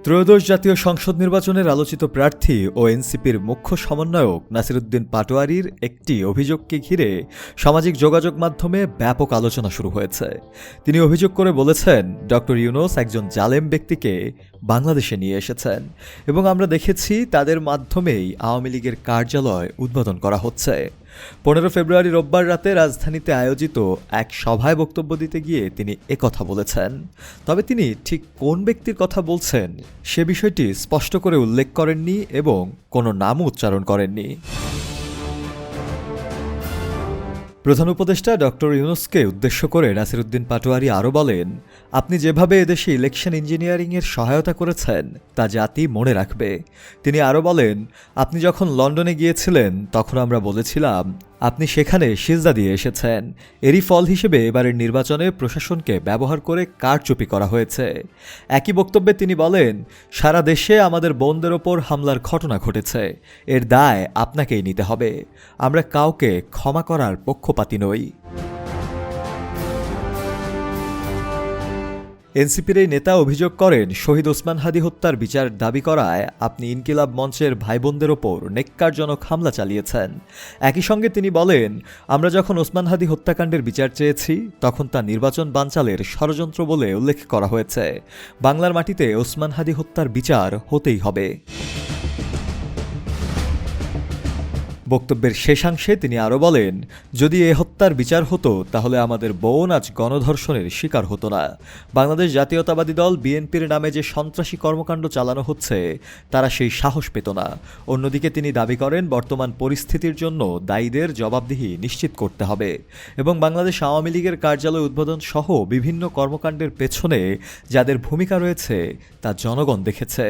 ত্রয়োদশ জাতীয় সংসদ নির্বাচনের আলোচিত প্রার্থী ও এনসিপির মুখ্য সমন্বয়ক নাসিরুদ্দিন পাটোয়ারীর একটি অভিযোগকে ঘিরে সামাজিক যোগাযোগ মাধ্যমে ব্যাপক আলোচনা শুরু হয়েছে। তিনি অভিযোগ করে বলেছেন, ডক্টর ইউনূস একজন জালেম ব্যক্তিকে বাংলাদেশে নিয়ে এসেছেন এবং আমরা দেখেছি তাদের মাধ্যমেই আওয়ামী লীগের কার্যালয় উদ্বোধন করা হচ্ছে। 15 ফেব্রুয়ারি রোববার রাতে রাজধানীতে আয়োজিত এক সভায় বক্তব্য দিতে গিয়ে তিনি একথা বলেছেন। তবে তিনি ঠিক কোন ব্যক্তির কথা বলছেন সে বিষয়টি স্পষ্ট করে উল্লেখ করেননি এবং কোনো নামও উচ্চারণ করেননি। প্রধান উপদেষ্টা ডক্টর ইউনূসকে উদ্দেশ্য করে নাসিরুদ্দিন পাটোয়ারী আরও বলেন, আপনি যেভাবে এদেশে ইলেকশন ইঞ্জিনিয়ারিংয়ের সহায়তা করেছেন তা জাতি মনে রাখবে। তিনি আরও বলেন, আপনি যখন লন্ডনে গিয়েছিলেন তখন আমরা বলেছিলাম আপনি সেখানে সিজদা দিয়ে এসেছেন। এরই ফল হিসেবে এবারের নির্বাচনে প্রশাসনকে ব্যবহার করে কারচুপি করা হয়েছে। একই বক্তব্যে তিনি বলেন, সারা দেশে আমাদের বোনদের ওপর হামলার ঘটনা ঘটেছে, এর দায় আপনাকেই নিতে হবে। আমরা কাউকে ক্ষমা করার পক্ষপাতী নই। এনসিপির এই নেতা অভিযোগ করেন, শহীদ ওসমান হাদী হত্যার বিচার দাবি করায় আপনি ইনকিলাব মঞ্চের ভাইবোনদের ওপর নেক্কারজনক হামলা চালিয়েছেন। একই সঙ্গে তিনি বলেন, আমরা যখন ওসমান হাদী হত্যাকাণ্ডের বিচার চেয়েছি তখন তা নির্বাচন বানচালের ষড়যন্ত্র বলে উল্লেখ করা হয়েছে। বাংলার মাটিতে ওসমান হাদী হত্যার বিচার হতেই হবে। বক্তব্যের শেষাংশে তিনি আরও বলেন, যদি এ হত্যার বিচার হতো তাহলে আমাদের বোন আজ গণধর্ষণের শিকার হতো না। বাংলাদেশ জাতীয়তাবাদী দল বিএনপির নামে যে সন্ত্রাসী কর্মকাণ্ড চালানো হচ্ছে তারা সেই সাহস পেত না। অন্যদিকে তিনি দাবি করেন, বর্তমান পরিস্থিতির জন্য দায়ীদের জবাবদিহি নিশ্চিত করতে হবে এবং বাংলাদেশ আওয়ামী লীগের কার্যালয় উদ্বোধন সহ বিভিন্ন কর্মকাণ্ডের পেছনে যাদের ভূমিকা রয়েছে তা জনগণ দেখেছে।